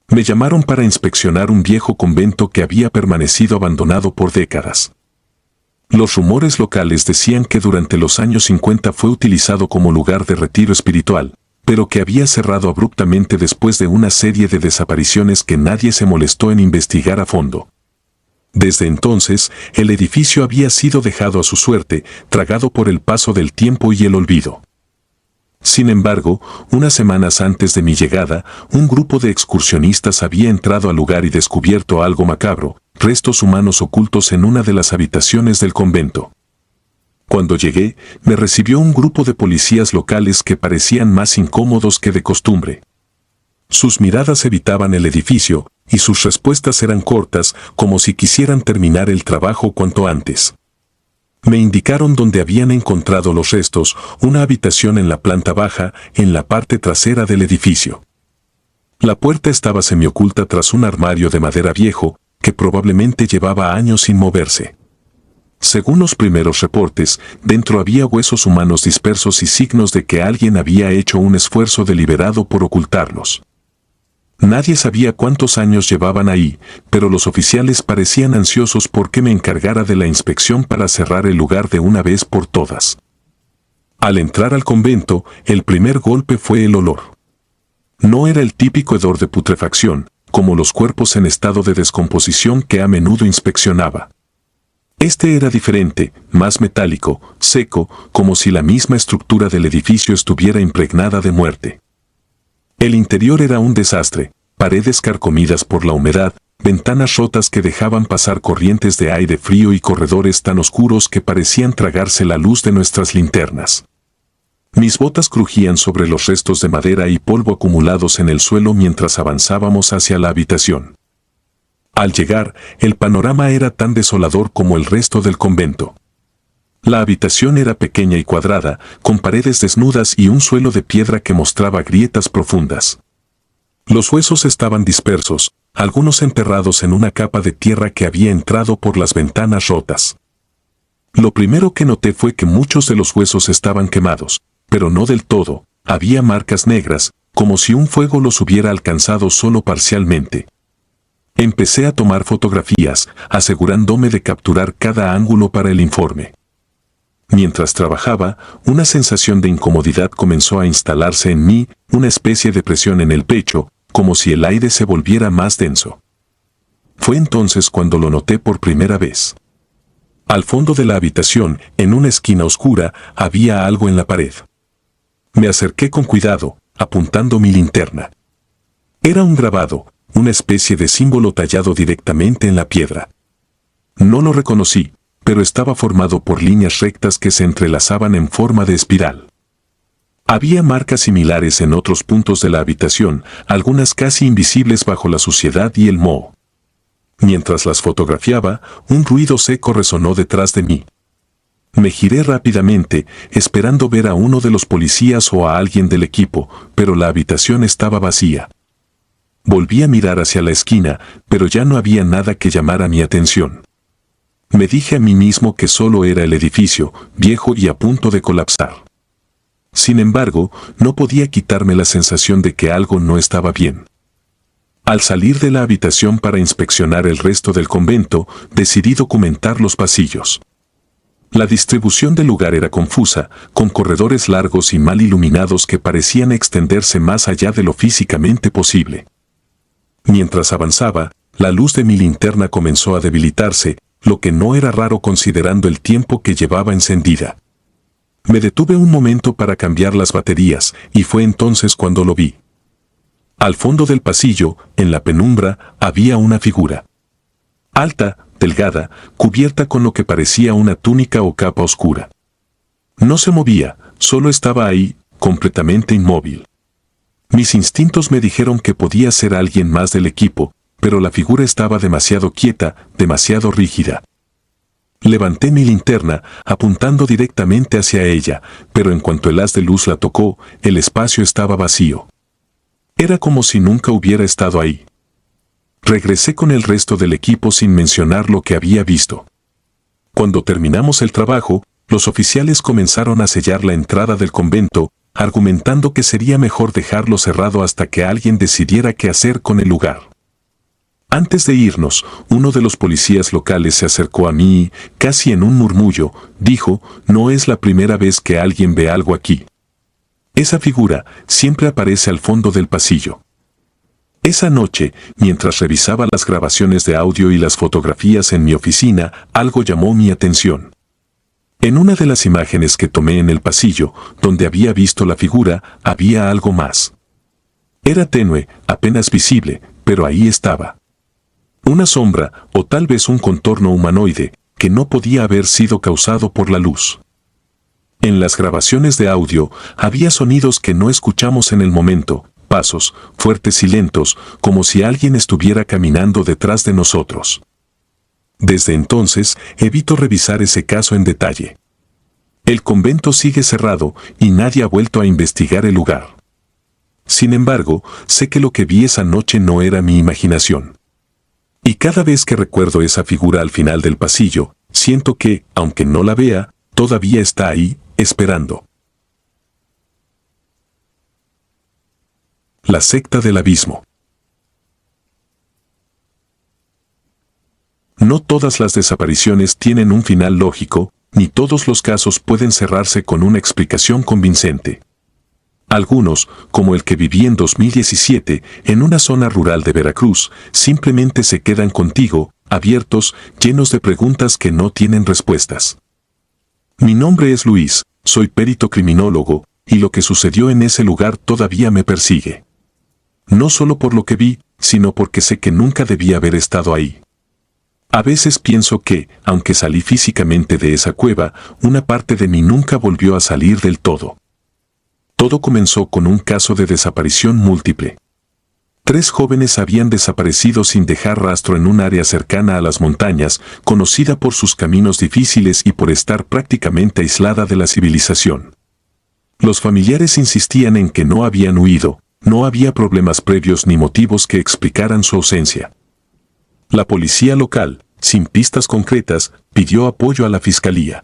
Me llamaron para inspeccionar un viejo convento que había permanecido abandonado por décadas. Los rumores locales decían que durante los años 50 fue utilizado como lugar de retiro espiritual, pero que había cerrado abruptamente después de una serie de desapariciones que nadie se molestó en investigar a fondo. Desde entonces, el edificio había sido dejado a su suerte, tragado por el paso del tiempo y el olvido. Sin embargo, unas semanas antes de mi llegada, un grupo de excursionistas había entrado al lugar y descubierto algo macabro, restos humanos ocultos en una de las habitaciones del convento. Cuando llegué, me recibió un grupo de policías locales que parecían más incómodos que de costumbre. Sus miradas evitaban el edificio, y sus respuestas eran cortas, como si quisieran terminar el trabajo cuanto antes. Me indicaron dónde habían encontrado los restos, una habitación en la planta baja, en la parte trasera del edificio. La puerta estaba semioculta tras un armario de madera viejo, que probablemente llevaba años sin moverse. Según los primeros reportes, dentro había huesos humanos dispersos y signos de que alguien había hecho un esfuerzo deliberado por ocultarlos. Nadie sabía cuántos años llevaban ahí, pero los oficiales parecían ansiosos porque me encargara de la inspección para cerrar el lugar de una vez por todas. Al entrar al convento, el primer golpe fue el olor. No era el típico hedor de putrefacción, como los cuerpos en estado de descomposición que a menudo inspeccionaba. Este era diferente, más metálico, seco, como si la misma estructura del edificio estuviera impregnada de muerte. El interior era un desastre, paredes carcomidas por la humedad, ventanas rotas que dejaban pasar corrientes de aire frío y corredores tan oscuros que parecían tragarse la luz de nuestras linternas. Mis botas crujían sobre los restos de madera y polvo acumulados en el suelo mientras avanzábamos hacia la habitación. Al llegar, el panorama era tan desolador como el resto del convento. La habitación era pequeña y cuadrada, con paredes desnudas y un suelo de piedra que mostraba grietas profundas. Los huesos estaban dispersos, algunos enterrados en una capa de tierra que había entrado por las ventanas rotas. Lo primero que noté fue que muchos de los huesos estaban quemados, pero no del todo, había marcas negras, como si un fuego los hubiera alcanzado solo parcialmente. Empecé a tomar fotografías, asegurándome de capturar cada ángulo para el informe. Mientras trabajaba, una sensación de incomodidad comenzó a instalarse en mí, una especie de presión en el pecho, como si el aire se volviera más denso. Fue entonces cuando lo noté por primera vez. Al fondo de la habitación, en una esquina oscura, había algo en la pared. Me acerqué con cuidado, apuntando mi linterna. Era un grabado, una especie de símbolo tallado directamente en la piedra. No lo reconocí, pero estaba formado por líneas rectas que se entrelazaban en forma de espiral. Había marcas similares en otros puntos de la habitación, algunas casi invisibles bajo la suciedad y el moho. Mientras las fotografiaba, un ruido seco resonó detrás de mí. Me giré rápidamente, esperando ver a uno de los policías o a alguien del equipo, pero la habitación estaba vacía. Volví a mirar hacia la esquina, pero ya no había nada que llamara mi atención. Me dije a mí mismo que solo era el edificio, viejo y a punto de colapsar. Sin embargo, no podía quitarme la sensación de que algo no estaba bien. Al salir de la habitación para inspeccionar el resto del convento, decidí documentar los pasillos. La distribución del lugar era confusa, con corredores largos y mal iluminados que parecían extenderse más allá de lo físicamente posible. Mientras avanzaba, la luz de mi linterna comenzó a debilitarse, lo que no era raro considerando el tiempo que llevaba encendida. Me detuve un momento para cambiar las baterías, y fue entonces cuando lo vi. Al fondo del pasillo, en la penumbra, había una figura. Alta, delgada, cubierta con lo que parecía una túnica o capa oscura. No se movía, solo estaba ahí, completamente inmóvil. Mis instintos me dijeron que podía ser alguien más del equipo, pero la figura estaba demasiado quieta, demasiado rígida. Levanté mi linterna, apuntando directamente hacia ella, pero en cuanto el haz de luz la tocó, el espacio estaba vacío. Era como si nunca hubiera estado ahí. Regresé con el resto del equipo sin mencionar lo que había visto. Cuando terminamos el trabajo, los oficiales comenzaron a sellar la entrada del convento, argumentando que sería mejor dejarlo cerrado hasta que alguien decidiera qué hacer con el lugar. Antes de irnos, uno de los policías locales se acercó a mí y, casi en un murmullo, dijo: «No es la primera vez que alguien ve algo aquí. Esa figura siempre aparece al fondo del pasillo». Esa noche, mientras revisaba las grabaciones de audio y las fotografías en mi oficina, algo llamó mi atención. En una de las imágenes que tomé en el pasillo, donde había visto la figura, había algo más. Era tenue, apenas visible, pero ahí estaba. Una sombra, o tal vez un contorno humanoide, que no podía haber sido causado por la luz. En las grabaciones de audio, había sonidos que no escuchamos en el momento, pasos, fuertes y lentos, como si alguien estuviera caminando detrás de nosotros. Desde entonces, evito revisar ese caso en detalle. El convento sigue cerrado y nadie ha vuelto a investigar el lugar. Sin embargo, sé que lo que vi esa noche no era mi imaginación. Y cada vez que recuerdo esa figura al final del pasillo, siento que, aunque no la vea, todavía está ahí, esperando. La secta del abismo. No todas las desapariciones tienen un final lógico, ni todos los casos pueden cerrarse con una explicación convincente. Algunos, como el que viví en 2017, en una zona rural de Veracruz, simplemente se quedan contigo, abiertos, llenos de preguntas que no tienen respuestas. Mi nombre es Luis, soy perito criminólogo, y lo que sucedió en ese lugar todavía me persigue. No solo por lo que vi, sino porque sé que nunca debí haber estado ahí. A veces pienso que, aunque salí físicamente de esa cueva, una parte de mí nunca volvió a salir del todo. Todo comenzó con un caso de desaparición múltiple. 3 jóvenes habían desaparecido sin dejar rastro en un área cercana a las montañas, conocida por sus caminos difíciles y por estar prácticamente aislada de la civilización. Los familiares insistían en que no habían huido, no había problemas previos ni motivos que explicaran su ausencia. La policía local, sin pistas concretas, pidió apoyo a la fiscalía.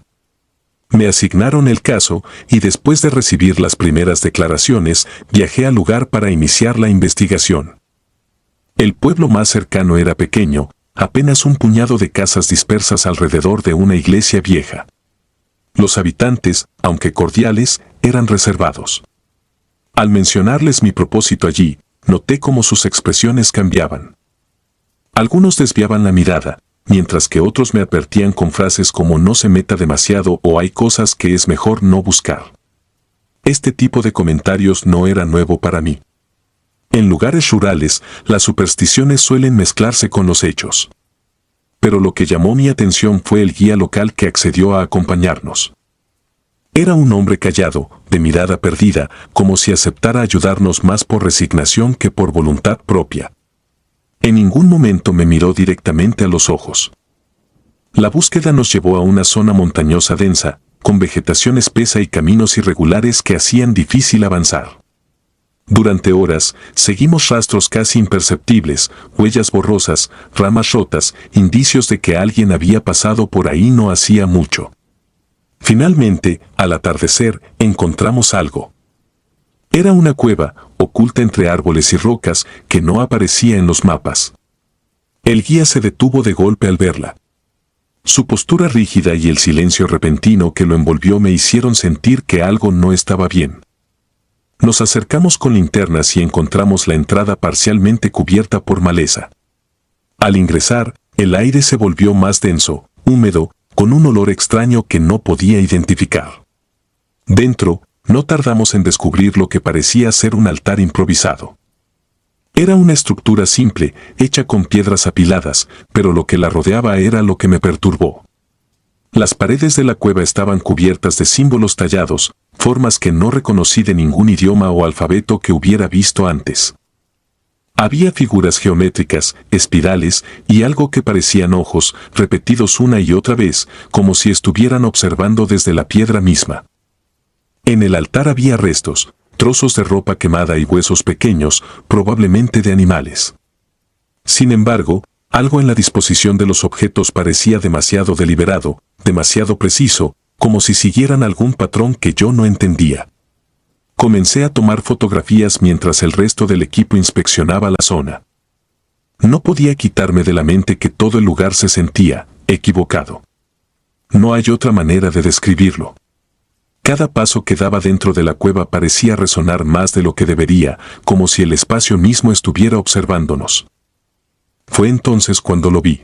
Me asignaron el caso y después de recibir las primeras declaraciones, viajé al lugar para iniciar la investigación. El pueblo más cercano era pequeño, apenas un puñado de casas dispersas alrededor de una iglesia vieja. Los habitantes, aunque cordiales, eran reservados. Al mencionarles mi propósito allí, noté cómo sus expresiones cambiaban. Algunos desviaban la mirada, mientras que otros me advertían con frases como no se meta demasiado o hay cosas que es mejor no buscar. Este tipo de comentarios no era nuevo para mí. En lugares rurales, las supersticiones suelen mezclarse con los hechos. Pero lo que llamó mi atención fue el guía local que accedió a acompañarnos. Era un hombre callado, de mirada perdida, como si aceptara ayudarnos más por resignación que por voluntad propia. En ningún momento me miró directamente a los ojos. La búsqueda nos llevó a una zona montañosa densa, con vegetación espesa y caminos irregulares que hacían difícil avanzar. Durante horas, seguimos rastros casi imperceptibles, huellas borrosas, ramas rotas, indicios de que alguien había pasado por ahí no hacía mucho. Finalmente, al atardecer, encontramos algo. Era una cueva, oculta entre árboles y rocas, que no aparecía en los mapas. El guía se detuvo de golpe al verla. Su postura rígida y el silencio repentino que lo envolvió me hicieron sentir que algo no estaba bien. Nos acercamos con linternas y encontramos la entrada parcialmente cubierta por maleza. Al ingresar, el aire se volvió más denso, húmedo, con un olor extraño que no podía identificar. Dentro, no tardamos en descubrir lo que parecía ser un altar improvisado. Era una estructura simple, hecha con piedras apiladas, pero lo que la rodeaba era lo que me perturbó. Las paredes de la cueva estaban cubiertas de símbolos tallados, formas que no reconocí de ningún idioma o alfabeto que hubiera visto antes. Había figuras geométricas, espirales y algo que parecían ojos, repetidos una y otra vez, como si estuvieran observando desde la piedra misma. En el altar había restos, trozos de ropa quemada y huesos pequeños, probablemente de animales. Sin embargo, algo en la disposición de los objetos parecía demasiado deliberado, demasiado preciso, como si siguieran algún patrón que yo no entendía. Comencé a tomar fotografías mientras el resto del equipo inspeccionaba la zona. No podía quitarme de la mente que todo el lugar se sentía equivocado. No hay otra manera de describirlo. Cada paso que daba dentro de la cueva parecía resonar más de lo que debería, como si el espacio mismo estuviera observándonos. Fue entonces cuando lo vi.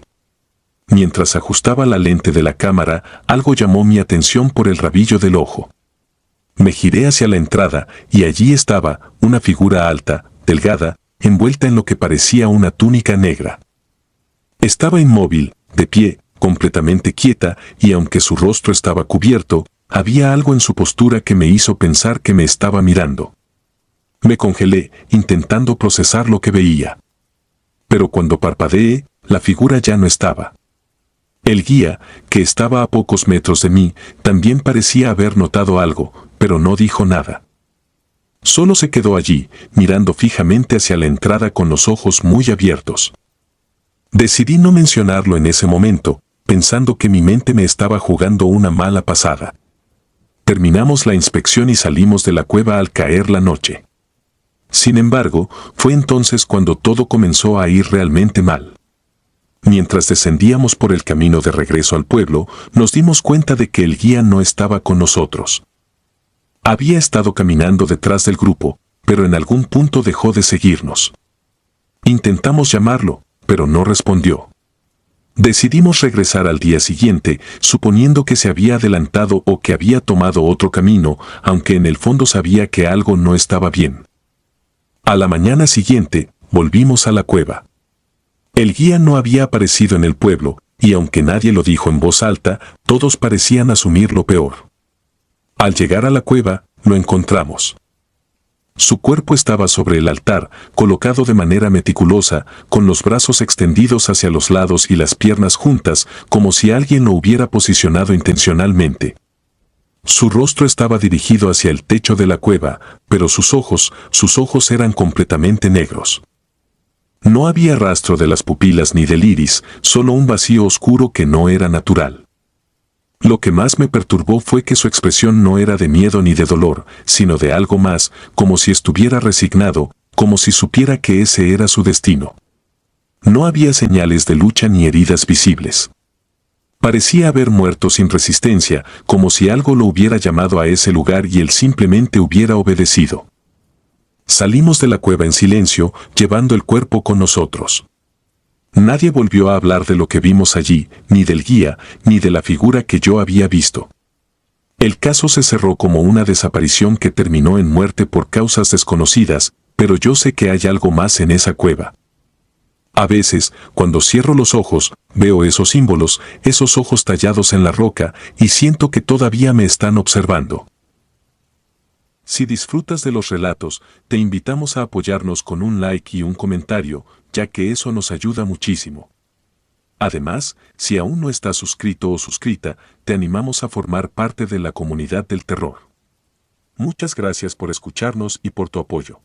Mientras ajustaba la lente de la cámara, algo llamó mi atención por el rabillo del ojo. Me giré hacia la entrada y allí estaba una figura alta, delgada, envuelta en lo que parecía una túnica negra. Estaba inmóvil, de pie, completamente quieta, y aunque su rostro estaba cubierto, había algo en su postura que me hizo pensar que me estaba mirando. Me congelé, intentando procesar lo que veía. Pero cuando parpadeé, la figura ya no estaba. El guía, que estaba a pocos metros de mí, también parecía haber notado algo, pero no dijo nada. Solo se quedó allí, mirando fijamente hacia la entrada con los ojos muy abiertos. Decidí no mencionarlo en ese momento, pensando que mi mente me estaba jugando una mala pasada. Terminamos la inspección y salimos de la cueva al caer la noche. Sin embargo, fue entonces cuando todo comenzó a ir realmente mal. Mientras descendíamos por el camino de regreso al pueblo, nos dimos cuenta de que el guía no estaba con nosotros. Había estado caminando detrás del grupo, pero en algún punto dejó de seguirnos. Intentamos llamarlo, pero no respondió. Decidimos regresar al día siguiente, suponiendo que se había adelantado o que había tomado otro camino, aunque en el fondo sabía que algo no estaba bien. A la mañana siguiente, volvimos a la cueva. El guía no había aparecido en el pueblo, y aunque nadie lo dijo en voz alta, todos parecían asumir lo peor. Al llegar a la cueva, lo encontramos. Su cuerpo estaba sobre el altar, colocado de manera meticulosa, con los brazos extendidos hacia los lados y las piernas juntas, como si alguien lo hubiera posicionado intencionalmente. Su rostro estaba dirigido hacia el techo de la cueva, pero sus ojos eran completamente negros. No había rastro de las pupilas ni del iris, solo un vacío oscuro que no era natural. Lo que más me perturbó fue que su expresión no era de miedo ni de dolor, sino de algo más, como si estuviera resignado, como si supiera que ese era su destino. No había señales de lucha ni heridas visibles. Parecía haber muerto sin resistencia, como si algo lo hubiera llamado a ese lugar y él simplemente hubiera obedecido. Salimos de la cueva en silencio, llevando el cuerpo con nosotros. Nadie volvió a hablar de lo que vimos allí, ni del guía, ni de la figura que yo había visto. El caso se cerró como una desaparición que terminó en muerte por causas desconocidas, pero yo sé que hay algo más en esa cueva. A veces, cuando cierro los ojos, veo esos símbolos, esos ojos tallados en la roca, y siento que todavía me están observando. Si disfrutas de los relatos, te invitamos a apoyarnos con un like y un comentario, ya que eso nos ayuda muchísimo. Además, si aún no estás suscrito o suscrita, te animamos a formar parte de la comunidad del terror. Muchas gracias por escucharnos y por tu apoyo.